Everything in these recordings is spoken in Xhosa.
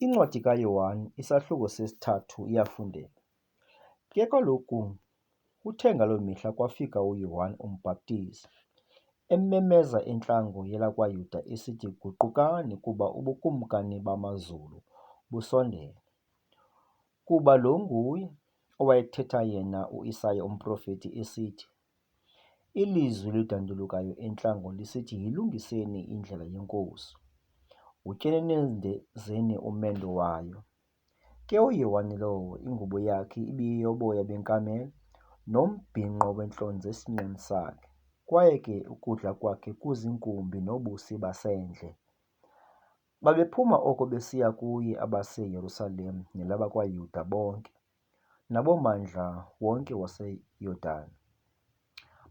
Incwadi kaYohane isahluko sesithathu iyafundeka. Ke kaloku kuthe ngaloo mihla kwafika uYohane uMbhaptizi, ememeza entlango yelakwayuda esithi, "Guqukani, kuba ubukumkani bamazulu busondele." Kuba lo nguye owayethetha yena u-Isaya umprofeti esithi, "Ilizwi lidandulukayo entlango lisithi, Yilungiseni indlela yeNkosi, utyelelezeni umendo wayo." Ke uYohane lowo ingubo yakhe ibiyeyoboya benkamela, nombhinqo wentlonzi esinqeni sakhe, kwaye ke ukudla kwakhe kuziinkumbi nobusi basendle. Babephuma oko besiya kuye abaseYerusalem nelabakwayuda bonke, nabommandla wonke waseYordani.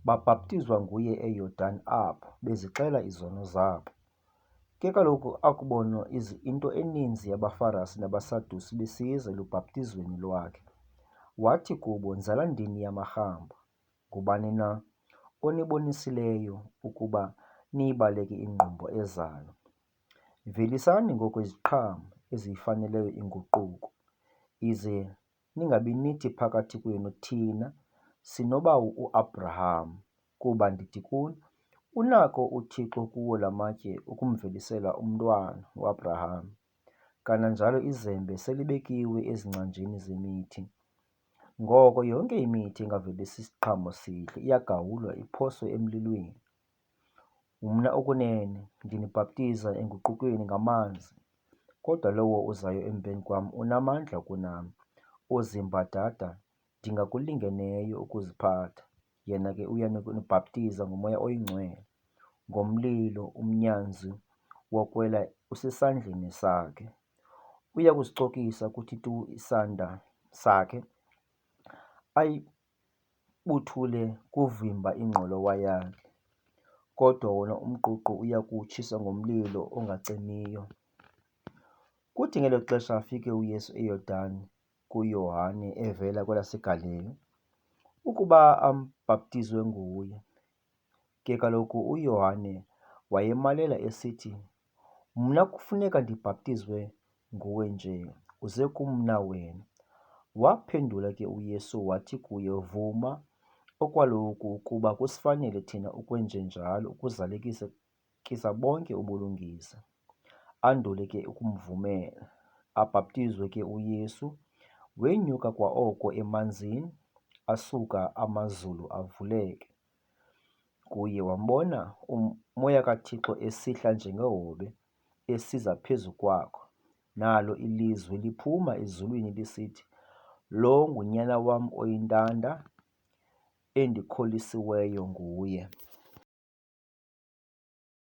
Babhaptizwa nguye eYordani apho bezixela izono zabo. Ke kaloku akubonwa into eninzi yabaFarisi nabaSadusi besiza elubhaptizweni lwakhe. Wathi kubo, "Nzala ndini yamarhambo? Ngubani na onibonisileyo ukuba niyibaleke ingqumbo ezayo? Velisani ngoko iziqhamo eziyifaneleyo inguquko, ize ningabi nithi phakathi kwenu, Thina sinobawo uAbraham, kuba ndithi kuni, unako uThixo kuwo la matye ukumvelisela umntwana uAbraham. Kananjalo izembe selibekiwe ezingcanjini zemithi. Ngoko yonke imithi engavelisi siqhamo sihle iyagawulwa iphoswe emlilweni. Mna okunene ndinibhaptiza enguqukweni ngamanzi, kodwa lowo uzayo emveni kwam unamandla kunam, ozimbadada ndingakulingeneyo ukuziphatha. Yena ke uyanibhaptiza ngoMoya Oyingcwele, ngomlilo umnyanzi wokwela usesandleni sakhe. Uya kusicokisa kuthi tu isanda sakhe, ayibuthule kuvimba ingqolowa yakhe. Kodwa wona umququ uya kuwutshisa ngomlilo ongacimiyo." Kuthi ngelo xesha afike uYesu eYordani kuYohane evela kwelaseGalili, ukuba ambhaptizwe nguye. Ke kaloku uYohane wayemalela esithi, "Mna kufuneka ndibhaptizwe nguwe nje, uze kum na wena?" Waphendula ke uYesu wathi kuye, "Vuma okwaluku ukuba kusifanele thina ukwenjenjalo ukuzalekisa bonke ubulungisa." Andule ke ukumvumela. Abhaptizwe ke uYesu, wenyuka kwa oko emanzini, asuka amazulu avuleke kuye. Wambona uMoya kaThixo esihla njengehobe esiza phezu kwakhe, nalo ilizwi liphuma ezulwini lisithi, "Lo nguNyana wam oyintanda, endikholisiweyo nguye."